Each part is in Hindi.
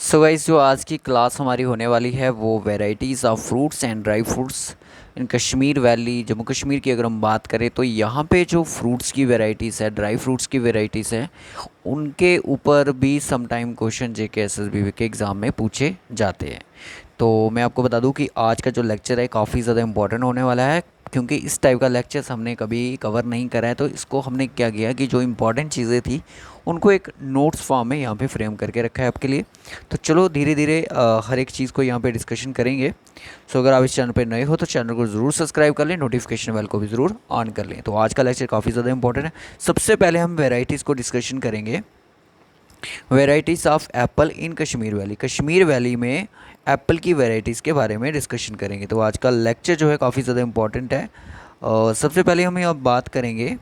सो गाइस, जो आज की क्लास हमारी होने वाली है वो varieties of fruits and dry fruits in Kashmir valley Jammu Kashmir की अगर हम बात करें तो यहाँ पे जो फ्रूट्स की वैराइटीज़ है, ड्राई फ्रूट्स की वैराइटीज़ है, उनके ऊपर भी some time question JK SSB के एग्ज़ाम में पूछे जाते हैं। तो मैं आपको बता दूं कि आज का जो लेक्चर है काफ़ी ज़्यादा इंपॉर्टेंट होने वाला है, क्योंकि इस टाइप का लेक्चर्स हमने कभी कवर नहीं करा है। तो इसको हमने क्या किया कि जो इंपॉर्टेंट चीज़ें थी उनको एक नोट्स फॉर्म में यहाँ पे फ्रेम करके रखा है आपके लिए। तो चलो धीरे धीरे हर एक चीज़ को यहाँ पे डिस्कशन करेंगे। सो अगर आप इस चैनल पे नए हो तो चैनल को ज़रूर सब्सक्राइब कर लें, नोटिफिकेशन बेल को भी ज़रूर ऑन कर लें। तो आज का लेक्चर काफ़ी ज़्यादा इंपॉर्टेंट है। सबसे पहले हम वेराइटीज़ को डिस्कशन करेंगे। Varieties of apple in Kashmir valley, Kashmir valley में एप्पल की वेराइटीज़ के बारे में डिस्कशन करेंगे। तो आज का लेक्चर जो है काफ़ी ज़्यादा इंपॉर्टेंट है। सबसे पहले हम यहाँ बात करेंगे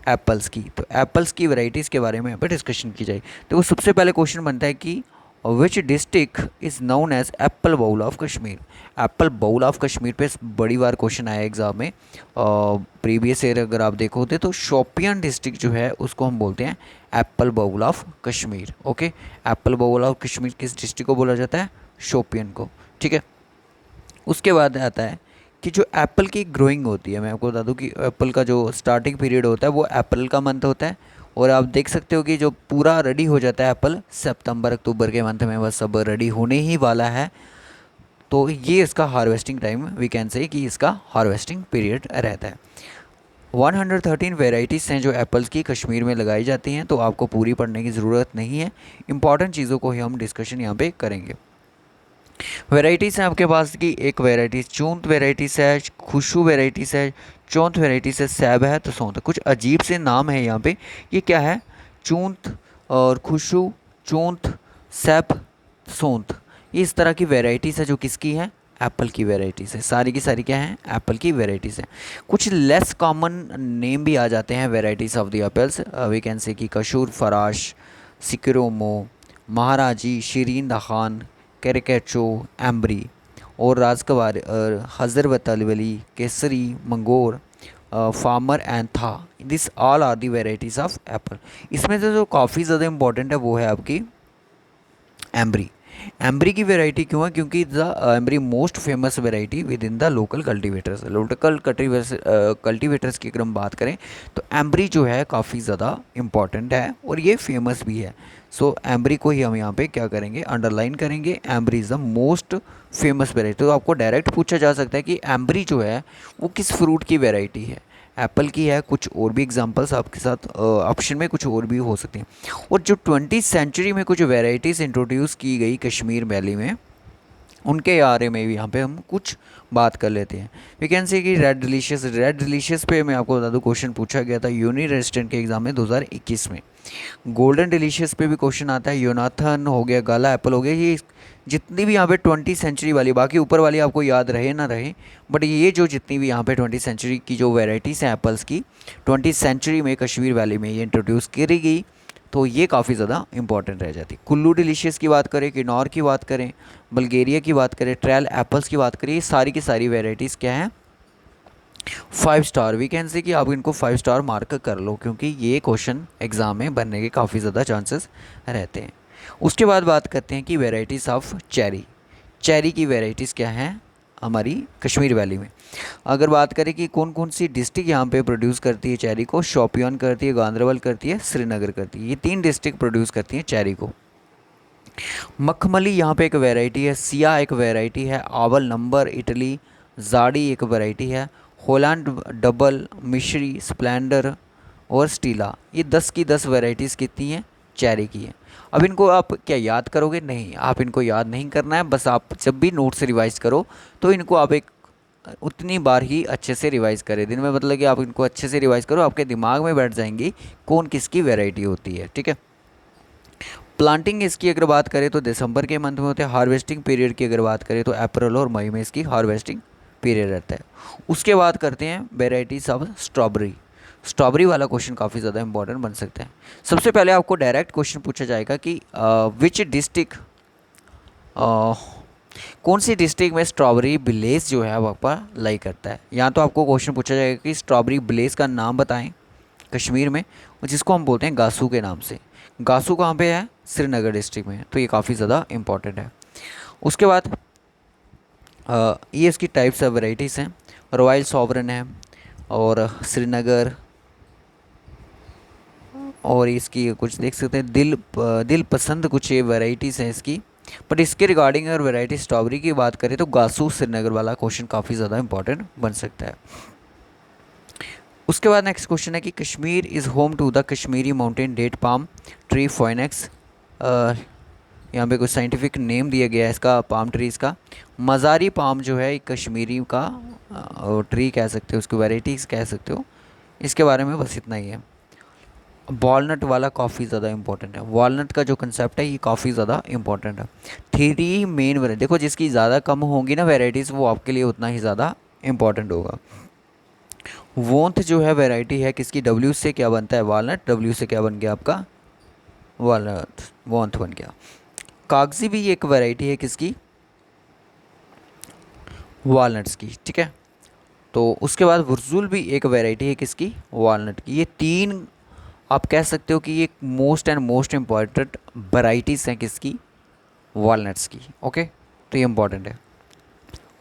एप्पल्स की। तो एप्पल्स की वैरायटीज़ के बारे में यहाँ पर डिस्कशन की जाए तो वो सबसे पहले क्वेश्चन बनता है कि which district is known as apple bowl of Kashmir. Apple bowl of Kashmir पे बड़ी बार क्वेश्चन आया एग्जाम में। प्रीवियस ईयर अगर आप देखोगे तो शोपियान डिस्ट्रिक्ट जो है उसको हम बोलते हैं apple bowl of Kashmir. Okay, apple bowl of Kashmir किस डिस्ट्रिक्ट को बोला जाता है? शोपियन को। ठीक है, उसके बाद आता है कि जो एप्पल की ग्रोइंग होती है, मैं आपको बता दूं कि एप्पल का जो स्टार्टिंग पीरियड होता है वो अप्रैल का मंथ होता है, और आप देख सकते हो कि जो पूरा रेडी हो जाता है एप्पल सितंबर अक्टूबर के मंथ में, बस सब रेडी होने ही वाला है। तो ये इसका harvesting time, we can say कि इसका हार्वेस्टिंग पीरियड रहता है। 113 वेराइटीज़ हैं जो एप्पल्स की कश्मीर में लगाई जाती हैं, तो आपको पूरी पढ़ने की ज़रूरत नहीं है। इंपॉर्टेंट चीज़ों को ही हम डिस्कशन यहाँ पे करेंगे। वेराइटीज़ हैं आपके पास की, एक वेराइटीज़ चूंत वेराइटीज़ है, खुशबू वेराइटीज़ है, चौंत वेराइटीज़ है, सैब है, तो सौंत है। कुछ अजीब से नाम है यहाँ पे। ये क्या है? चूंत और खुशबू, चूंत, सैब, सौंत, ये इस तरह की वेराइटीज़ है जो किसकी है? एप्पल की वेराइटीज़ है। सारी की सारी क्या हैं? एप्पल की वेराइटीज़ हैं। कुछ लेस कॉमन नेम भी आ जाते हैं varieties of the apples. We can say कि कशूर फराश, सिकरोमो, महाराजी, शीरीन दखान, कैरिकेचो, एम्बरी और राजकवार, हज़रत अलवली, केसरी, मंगोर, फार्मर एंड था। This all are the varieties of apple. इसमें से जो काफ़ी ज़्यादा इंपॉर्टेंट है वो है आपकी एम्बरी। एम्बरी की वैरायटी क्यों है? क्योंकि the Ambri most famous variety within the local cultivators. Local cultivators की अगर हम बात करें तो एम्बरी जो है काफ़ी ज़्यादा इम्पॉर्टेंट है और ये फेमस भी है। सो एम्बरी को ही हम यहाँ पे क्या करेंगे? अंडरलाइन करेंगे। Ambri is the most famous variety. तो आपको डायरेक्ट पूछा जा सकता है कि एम्बरी जो है वो किस फ्रूट की वैरायटी है? एप्पल की है, कुछ और भी एग्जांपल्स आपके साथ ऑप्शन में कुछ और भी हो सकती हैं। और जो 20वीं सेंचुरी में कुछ वैरायटीज़ इंट्रोड्यूस की गई कश्मीर वैली में, उनके बारे में भी यहाँ पे हम कुछ बात कर लेते हैं। वी कैन से कि रेड डिलीशियस पे मैं आपको बता दूँ क्वेश्चन पूछा गया था यूनी रेजिडेंट के एग्ज़ाम में 2021 में। गोल्डन डिलीशियस पे भी क्वेश्चन आता है। योनाथन हो गया, गाला एप्पल हो गया, ये जितनी भी यहाँ पे 20 सेंचुरी वाली, बाकी ऊपर वाली आपको याद रहे ना रहे, बट ये जो जितनी भी यहाँ पे 20 सेंचुरी की जो वेराइटीज़ हैं एप्पल्स की, 20 सेंचुरी में कश्मीर वैली में ये इंट्रोड्यूस करी गई, तो ये काफ़ी ज़्यादा इंपॉर्टेंट रह जाती। कुल्लू डिलीशियस की बात करें, किन्नौर की बात करें, बल्गेरिया की बात करें, ट्रेल एप्पल्स की बात करें, ये सारी की सारी वेराइटीज़ क्या हैं? 5 स्टार। वी कैन से कि आप इनको 5 स्टार मार्क कर लो, क्योंकि ये क्वेश्चन एग्ज़ाम में बनने के काफ़ी ज़्यादा चांसेस रहते हैं। उसके बाद बात करते हैं कि वेराइटीज़ ऑफ चेरी। चेरी की वेराइटीज़ क्या हैं हमारी कश्मीर वैली में? अगर बात करें कि कौन कौन सी डिस्ट्रिक्ट यहाँ पे प्रोड्यूस करती है चेरी को, शोपियान करती है, गांदरबल करती है, श्रीनगर करती है। ये 3 डिस्ट्रिक्ट प्रोड्यूस करती हैं चेरी को। मखमली यहाँ पे एक वैरायटी है, सिया एक वैरायटी है, आवल नंबर इटली, जाड़ी एक वैरायटी है, होलैंड डबल, मिश्री, स्प्लेंडर और स्टीला। ये 10 की 10 वैरायटीज़ कितनी हैं? चेरी की है। अब इनको आप क्या याद करोगे? नहीं, आप इनको याद नहीं करना है। बस आप जब भी नोट से रिवाइज़ करो तो इनको आप एक उतनी बार ही अच्छे से रिवाइज़ करें दिन में, मतलब कि आप इनको अच्छे से रिवाइज़ करो, आपके दिमाग में बैठ जाएंगी कौन किसकी वैरायटी होती है। ठीक है, प्लांटिंग इसकी अगर बात करें तो दिसंबर के मंथ में होते हैं। हार्वेस्टिंग पीरियड की अगर बात करें तो अप्रैल और मई में इसकी हार्वेस्टिंग पीरियड रहता है। उसके बाद करते हैं वेराइटीज़ ऑफ स्ट्रॉबेरी। स्ट्रॉबेरी वाला क्वेश्चन काफ़ी ज़्यादा इंपॉर्टेंट बन सकता है। सबसे पहले आपको डायरेक्ट क्वेश्चन पूछा जाएगा कि विच डिस्ट्रिक्ट, कौन सी डिस्ट्रिक्ट में स्ट्रॉबेरी विलेज जो है वहाँ पर लाई करता है। यहाँ तो आपको क्वेश्चन पूछा जाएगा कि स्ट्रॉबेरी विलेज का नाम बताएं कश्मीर में, जिसको हम बोलते हैं गासू के नाम से। गासू कहाँ पे है? श्रीनगर डिस्ट्रिक्ट में, तो ये काफ़ी ज़्यादा इम्पॉर्टेंट है। उसके बाद ये इसकी टाइप्स ऑफ वैरायटीज़ हैं। रॉयल सॉवरन है और श्रीनगर, और इसकी कुछ देख सकते हैं दिल पसंद, कुछ ये वैरायटीज़ हैं इसकी। बट इसके रिगार्डिंग अगर वैरायटी स्ट्रॉबेरी की बात करें तो गासू श्रीनगर वाला क्वेश्चन काफ़ी ज़्यादा इंपॉर्टेंट बन सकता है। उसके बाद नेक्स्ट क्वेश्चन है कि Kashmir is home to the Kashmiri mountain date palm tree phoenix. यहाँ पे कुछ साइंटिफिक नेम दिया गया है इसका पाम ट्रीज़ का। मज़ारी पाम जो है एक कश्मीरी का ट्री कह सकते हो, उसकी वैराइटीज़ कह सकते हो। इसके बारे में बस इतना ही है। वॉलनट वाला काफ़ी ज़्यादा इंपॉर्टेंट है, वॉलनट का जो कंसेप्ट है ये काफ़ी ज़्यादा इंपॉर्टेंट है। थ्री मेन वैरायटी देखो, जिसकी ज़्यादा कम होंगी ना वैराइटीज़, वो आपके लिए उतना ही ज़्यादा इंपॉर्टेंट होगा। वोंथ जो है वैरायटी है किसकी? डब्ल्यू से क्या बनता है? वॉलनट। डब्ल्यू से क्या बन गया आपका? वॉलनट, वोंथ बन गया। कागजी भी एक वैरायटी है किसकी? वॉलनट्स की, ठीक है। तो उसके बाद वुर्जुल भी एक वैरायटी है किसकी? वॉलनट की। ये तीन आप कह सकते हो कि ये most and most important varieties हैं किसकी? वॉलनट्स की। ओके, तो ये इम्पॉर्टेंट है।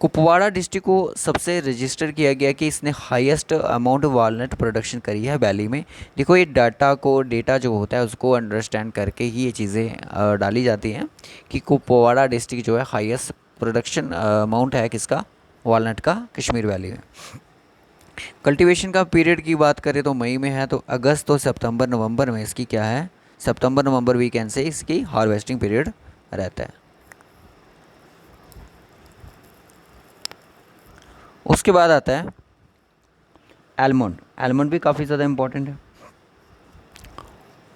कुपवाड़ा डिस्ट्रिक्ट को सबसे रजिस्टर किया गया कि इसने हाईएस्ट अमाउंट वॉलनट प्रोडक्शन करी है वैली में। देखो ये डेटा जो होता है उसको अंडरस्टैंड करके ही ये चीज़ें डाली जाती हैं कि कुपवाड़ा डिस्ट्रिक्ट जो है हाईएस्ट प्रोडक्शन अमाउंट है किसका? वॉलनट का, कश्मीर वैली में। कल्टीवेशन का पीरियड की बात करें तो मई में है, तो अगस्त और सितंबर नवंबर में इसकी क्या है? सितंबर नवंबर वीकेंड से इसकी हार्वेस्टिंग पीरियड रहता है। उसके बाद आता है एलमंड। एलमंड भी काफ़ी ज़्यादा इम्पोर्टेंट है।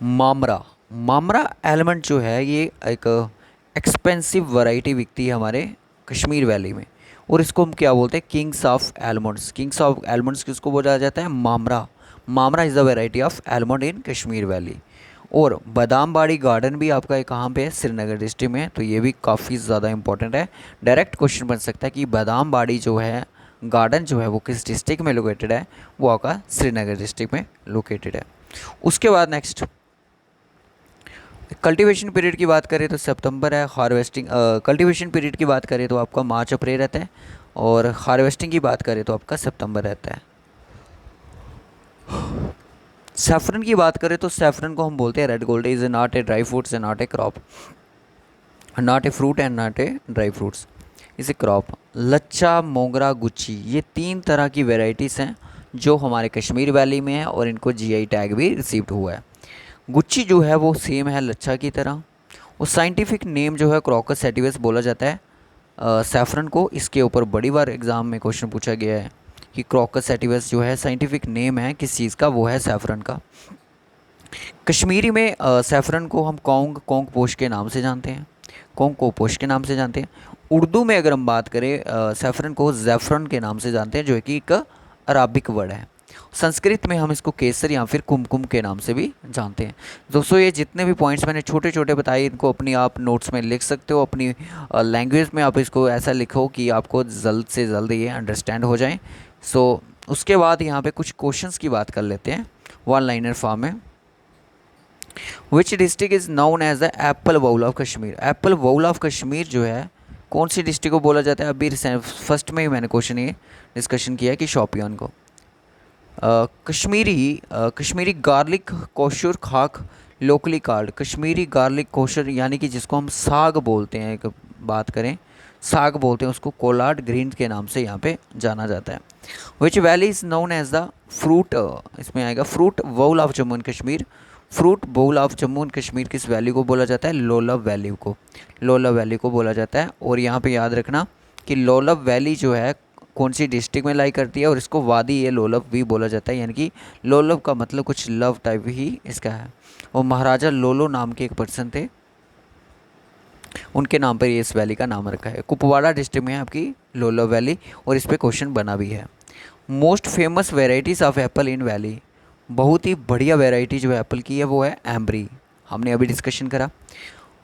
मामरा, मामरा एलमंड जो है ये एक एक्सपेंसिव वैरायटी बिकती है हमारे कश्मीर वैली में, और इसको हम क्या बोलते हैं? Kings of almonds. Kings of almonds किसको बोला जाता है? Mamra. Mamra is the variety of almond in Kashmir valley. और बादाम बाड़ी गार्डन भी आपका ये कहाँ पे है? श्रीनगर डिस्ट्रिक्ट में, तो ये भी काफ़ी ज़्यादा इंपॉर्टेंट है। डायरेक्ट क्वेश्चन बन सकता है कि बादाम बाड़ी जो है गार्डन जो है वो किस डिस्ट्रिक्ट में लोकेटेड है? वो आपका श्रीनगर डिस्ट्रिक्ट में लोकेटेड है। उसके बाद नेक्स्ट कल्टीवेशन पीरियड की बात करें तो सितंबर है। हार्वेस्टिंग कल्टीवेशन पीरियड की बात करें तो आपका मार्च अप्रैल रहता है, और हार्वेस्टिंग की बात करें तो आपका सितंबर रहता है। सैफरन की बात करें तो सैफरन को हम बोलते हैं red gold. Is not a dry fruits and not a crop, not a fruit and not a dry fruits, इसे क्रॉप। लच्चा, मोगरा, गुच्ची, ये तीन तरह की वेराइटीज़ हैं जो हमारे कश्मीर वैली में है, और इनको जीआई टैग भी रिसीव्ड हुआ है। गुच्ची जो है वो सेम है लच्छा की तरह। और साइंटिफिक नेम जो है क्रॉकस सैटिवस बोला जाता है सैफरन को। इसके ऊपर बड़ी बार एग्ज़ाम में क्वेश्चन पूछा गया है कि क्रॉकस सैटिवस जो है साइंटिफिक नेम है किस चीज़ का? वो है सैफरन का। कश्मीरी में सैफरन को हम कोंग पोश के नाम से जानते हैं, कोंग को पोश के नाम से जानते हैं। उर्दू में अगर हम बात करें सैफरन को ज़ैफ़रन के नाम से जानते हैं, जो है कि एक अराबिक वर्ड है। संस्कृत में हम इसको केसर या फिर कुमकुम के नाम से भी जानते हैं। दोस्तों ये जितने भी पॉइंट्स मैंने छोटे छोटे बताए इनको अपनी आप नोट्स में लिख सकते हो, अपनी लैंग्वेज में आप इसको ऐसा लिखो कि आपको जल्द से जल्द ये अंडरस्टैंड हो जाए। सो उसके बाद यहाँ पे कुछ क्वेश्चंस की बात कर लेते हैं वन लाइनर फॉर्म में। Which district is known as the apple bowl of Kashmir? Apple bowl of Kashmir जो है कौन सी डिस्ट्रिक्ट को बोला जाता है? अभी फर्स्ट में ही मैंने क्वेश्चन ये डिस्कशन किया है कि शोपियान को। कश्मीरी गार्लिक कोशर खाक locally called. Kashmiri garlic kosher यानी कि जिसको हम साग बोलते हैं, एक बात करें साग बोलते हैं उसको, कोलाड ग्रीन के नाम से यहाँ पे जाना जाता है। Which valley is known as the fruit, इसमें आएगा fruit bowl of Jammu and Kashmir. Fruit bowl of Jammu and Kashmir किस वैली को बोला जाता है? लोलव वैली को, लोलव वैली को बोला जाता है। और यहाँ पे याद रखना कि लोलव वैली जो है कौन सी डिस्ट्रिक्ट में लाई करती है, और इसको वादी ए लोलव भी बोला जाता है, यानी कि लोलव का मतलब कुछ लव टाइप ही इसका है। और महाराजा लोलो नाम के एक पर्सन थे, उनके नाम पर ये इस वैली का नाम रखा है। कुपवाड़ा डिस्ट्रिक्ट में है आपकी लोलव वैली, और इस पर क्वेश्चन बना भी है। Most famous varieties of apple in valley, बहुत ही बढ़िया वैरायटी जो एप्पल की है वो है एम्बरी, हमने अभी डिस्कशन करा।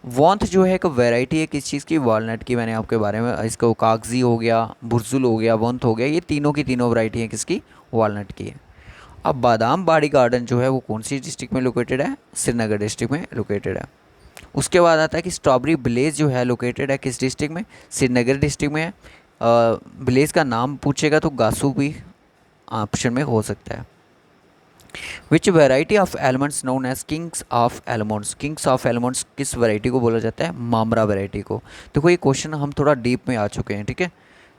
वॉन्थ जो है एक वैरायटी है किस चीज़ की? वॉलनट की। मैंने आपके बारे में इसको कागजी हो गया, बुर्जुल हो गया, वॉन्थ हो गया, ये तीनों की तीनों वैरायटी है किसकी? वॉलनट की है। अब बादाम बाड़ी गार्डन जो है वो कौन सी डिस्ट्रिक्ट में लोकेटेड है? श्रीनगर डिस्ट्रिक्ट में लोकेटेड है। उसके बाद आता है कि स्ट्रॉबेरी विलेज जो है लोकेटेड है किस डिस्ट्रिक्ट में? श्रीनगर डिस्ट्रिक्ट में है। विलेज का नाम पूछेगा तो गासू भी ऑप्शन में हो सकता है। Which variety of almonds known as kings of almonds? Kings of almonds किस वैरायटी को बोला जाता है? मामरा वैरायटी को। देखो ये क्वेश्चन हम थोड़ा डीप में आ चुके हैं, ठीक है,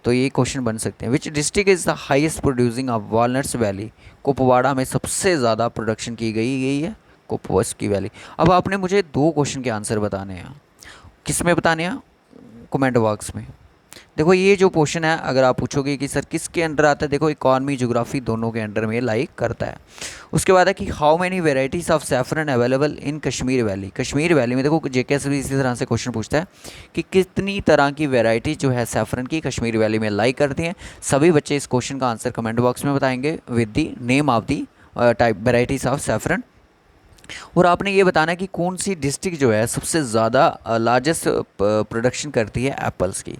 तो ये क्वेश्चन बन सकते हैं। विच district is the highest producing of walnuts valley? Kupwara में सबसे ज़्यादा प्रोडक्शन की गई है कुपवास की वैली। अब आपने मुझे 2 क्वेश्चन के आंसर बताने हैं। किस में बताने हैं? कमेंट बॉक्स में। देखो ये जो क्वेश्चन है, अगर आप पूछोगे कि सर किसके अंडर आता है, देखो इकॉनमी ज्योग्राफी दोनों के अंडर में लाइक करता है। उसके बाद है कि how many varieties of saffron available in Kashmir valley? Kashmir valley में देखो जेकेएस भी इसी तरह से क्वेश्चन पूछता है कि कितनी तरह की वेराइटी जो है सैफरन की कश्मीर वैली में लाइक करती हैं। सभी बच्चे इस क्वेश्चन का आंसर कमेंट बॉक्स में बताएंगे with the name of the type varieties of saffron. और आपने ये बताना है कि कौन सी डिस्ट्रिक्ट जो है सबसे ज़्यादा लार्जेस्ट प्रोडक्शन करती है एप्पल्स की।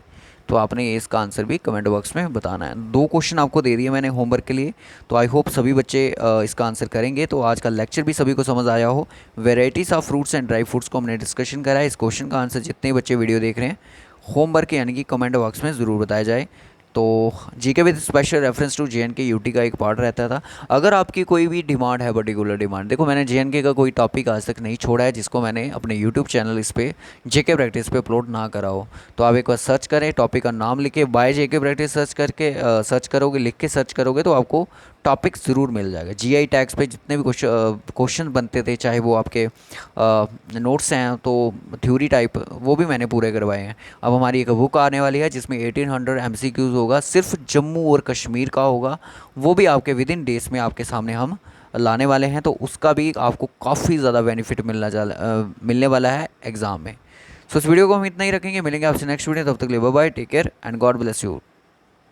तो आपने इसका आंसर भी कमेंट बॉक्स में बताना है। 2 क्वेश्चन आपको दे दिए मैंने होमवर्क के लिए, तो आई होप सभी बच्चे इसका आंसर करेंगे। तो आज का लेक्चर भी सभी को समझ आया हो। Varieties of fruits and dry fruits को हमने डिस्कशन करा है। इस क्वेश्चन का आंसर जितने बच्चे वीडियो देख रहे हैं होमवर्क यानी कि कमेंट बॉक्स में ज़रूर बताया जाए। तो GK with special reference to J and K UT का एक पार्ट रहता था। अगर आपकी कोई भी डिमांड है, पर्टिकुलर डिमांड, देखो मैंने जेएनके का कोई टॉपिक आज तक नहीं छोड़ा है जिसको मैंने अपने यूट्यूब चैनल इस पे जेके प्रैक्टिस पे अपलोड ना करा हो। तो आप एक बार सर्च करें, टॉपिक का नाम लिखे बाय जेके प्रैक्टिस सर्च करके सर्च करोगे, लिख के सर्च करोगे तो आपको टॉपिक ज़रूर मिल जाएगा। जीआई टैग्स पे जितने भी क्वेश्चन बनते थे, चाहे वो आपके नोट्स हैं तो थ्योरी टाइप, वो भी मैंने पूरे करवाए हैं। अब हमारी एक बुक आने वाली है जिसमें 1800 एमसीक्यूज़ होगा, सिर्फ जम्मू और कश्मीर का होगा। वो भी आपके विद इन डेज में आपके सामने हम लाने वाले हैं, तो उसका भी आपको काफ़ी ज़्यादा बेनिफिट मिलने वाला है एग्ज़ाम में। सो इस वीडियो को हम इतना ही रखेंगे, मिलेंगे आपसे नेक्स्ट वीडियो, तब तक के लिए bye bye, take care and God bless you.